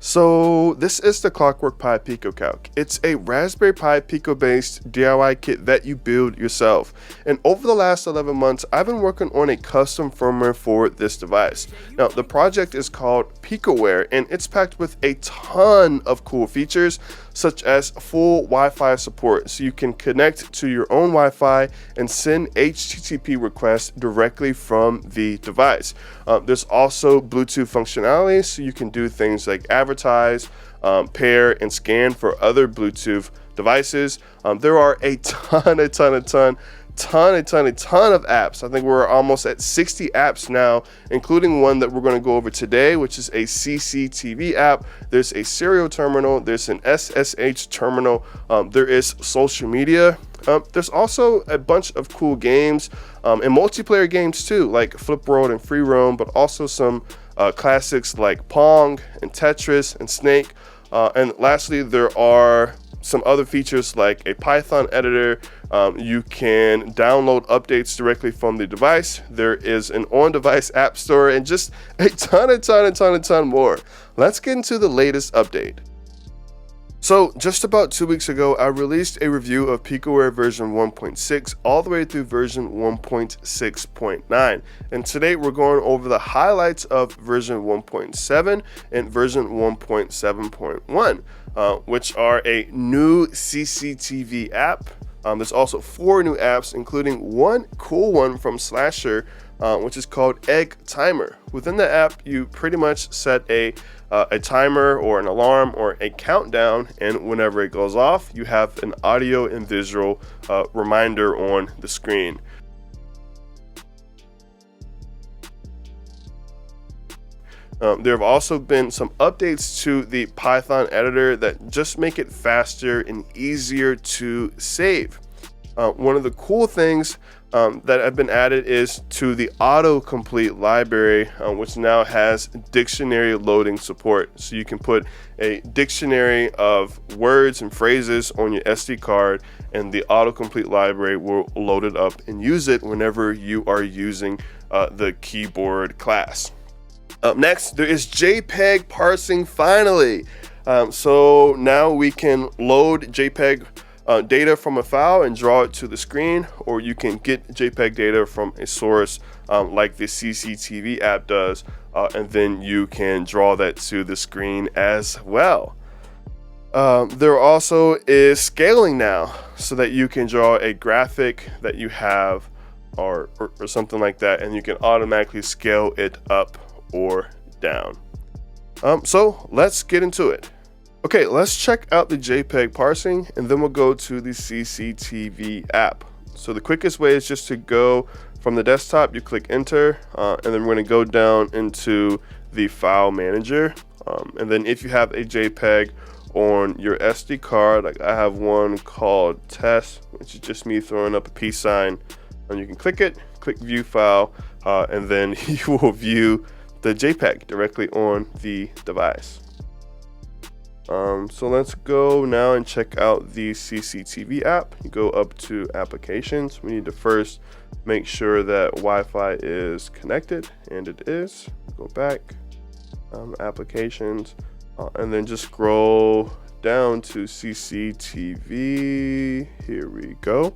So this is the Clockwork Pi PicoCalc. It's a Raspberry Pi Pico based DIY kit that you build yourself. And over the last 11 months, I've been working on a custom firmware for this device. Now the project is called Picoware and it's packed with a ton of cool features such as full Wi-Fi support, so you can connect to your own Wi-Fi and send HTTP requests directly from the device. There's also Bluetooth functionality, so you can do things like advertise, pair, and scan for other Bluetooth devices. There are a ton of apps. I think we're almost at 60 apps now, including one that we're going to go over today, which is a CCTV app. There's a serial terminal, there's an SSH terminal, there is social media. There's also a bunch of cool games and multiplayer games too, like Flip World and Free Roam, but also some classics like Pong and Tetris and Snake. And lastly, there are some other features like a Python editor. You can download updates directly from the device. There is an on-device app store and just a ton more. Let's get into the latest update. So just about 2 weeks ago, I released a review of Picoware version 1.6 all the way through version 1.6.9. And today we're going over the highlights of version 1.7 and version 1.7.1, which are a new CCTV app. There's also 4 new apps, including one cool one from Slasher, which is called Egg Timer. Within the app, you pretty much set a timer or an alarm or a countdown, and whenever it goes off, you have an audio and visual reminder on the screen. There have also been some updates to the Python editor that just make it faster and easier to save. One of the cool things that have been added is to the autocomplete library, which now has dictionary loading support. So you can put a dictionary of words and phrases on your SD card, and the autocomplete library will load it up and use it whenever you are using the keyboard class. Up next, there is JPEG parsing finally. So now we can load JPEG data from a file and draw it to the screen, or you can get JPEG data from a source like the CCTV app does, and then you can draw that to the screen as well. There also is scaling now, so that you can draw a graphic that you have or something like that, and you can automatically scale it up or down. So let's get into it. Okay, let's check out the JPEG parsing, and then we'll go to the CCTV app. So the quickest way is just to go from the desktop, you click enter, and then we're going to go down into the file manager. And then if you have a JPEG on your SD card, like I have one called test, which is just me throwing up a peace sign, and you can click it, click view file, and then you will view the JPEG directly on the device. So let's go now and check out the CCTV app. You go up to applications. We need to first make sure that Wi-Fi is connected, and it is. Go back, applications, and then just scroll down to CCTV. Here we go.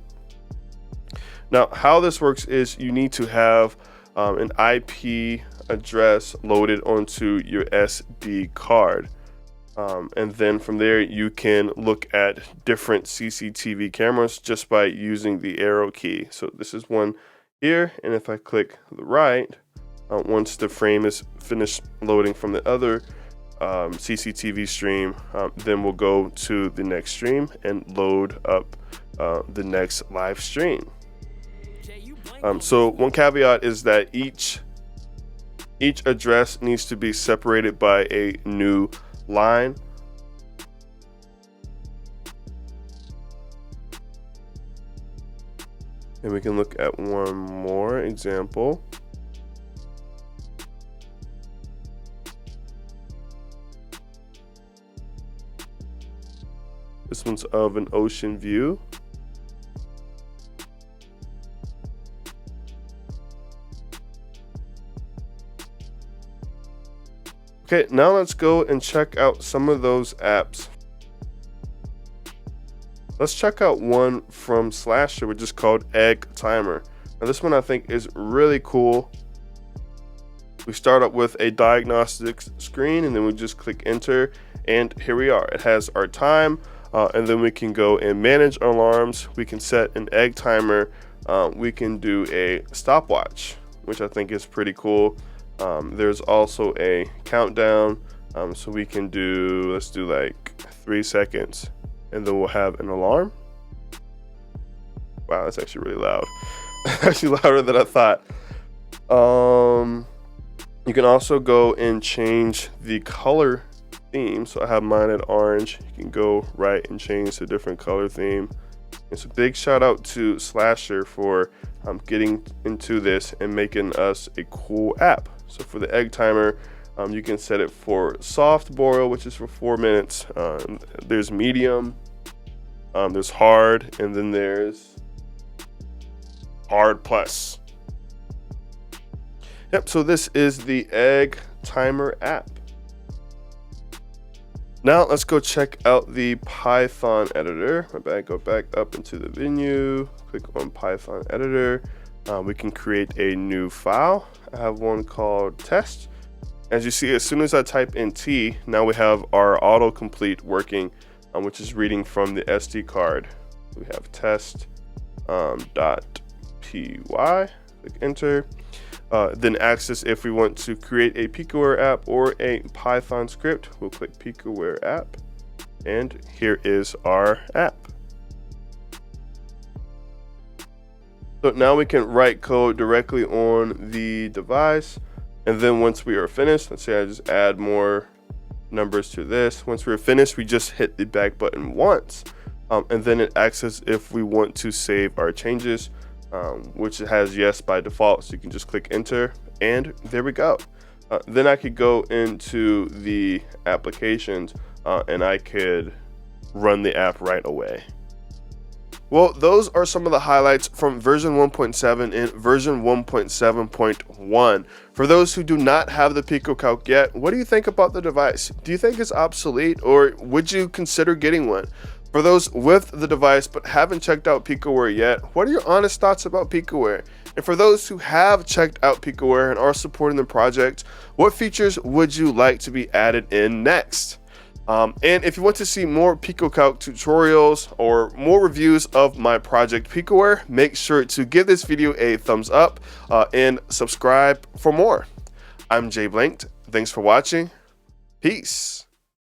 Now, how this works is you need to have an IP address loaded onto your SD card. And then from there you can look at different CCTV cameras just by using the arrow key. So this is one here, and if I click the right, once the frame is finished loading from the other CCTV stream, then we'll go to the next stream and load up the next live stream. So one caveat is that each address needs to be separated by a new line. And we can look at one more example. This one's of an ocean view. Okay, now let's go and check out some of those apps. Let's check out one from Slasher, which is called Egg Timer. Now this one I think is really cool. We start up with a diagnostics screen and then we just click enter, and here we are. It has our time, and then we can go and manage our alarms. We can set an egg timer. We can do a stopwatch, which I think is pretty cool. There's also a countdown, so we can do, let's do like 3 seconds, and then we'll have an alarm. Wow, that's actually really loud. Actually louder than I thought. You can also go and change the color theme. So I have mine at orange. You can go right and change to a different color theme. It's a big shout out to Slasher for getting into this and making us a cool app. So for the egg timer, you can set it for soft boil, which is for 4 minutes. There's medium, there's hard, and then there's hard plus. Yep, so this is the egg timer app. Now let's go check out the Python editor. Go back up into the menu, click on Python editor. We can create a new file. I have one called test. As you see, as soon as I type in T, now we have our autocomplete working, which is reading from the SD card. We have test .py, click enter. Then access if we want to create a Picoware app or a Python script. We'll click Picoware app, and here is our app. So now we can write code directly on the device, and then once we are finished, let's say I just add more numbers to this. Once we're finished, we just hit the back button once, and then it asks if we want to save our changes. Which it has yes by default, so you can just click enter, and there we go. Then I could go into the applications and I could run the app right away. Well, those are some of the highlights from version 1.7 and version 1.7.1. For those who do not have the PicoCalc yet, what do you think about the device? Do you think it's obsolete, or would you consider getting one? For those with the device but haven't checked out Picoware yet, what are your honest thoughts about Picoware? And for those who have checked out Picoware and are supporting the project, what features would you like to be added in next? And if you want to see more PicoCalc tutorials or more reviews of my project Picoware, make sure to give this video a thumbs up and subscribe for more. I'm JBlanked. Thanks for watching. Peace.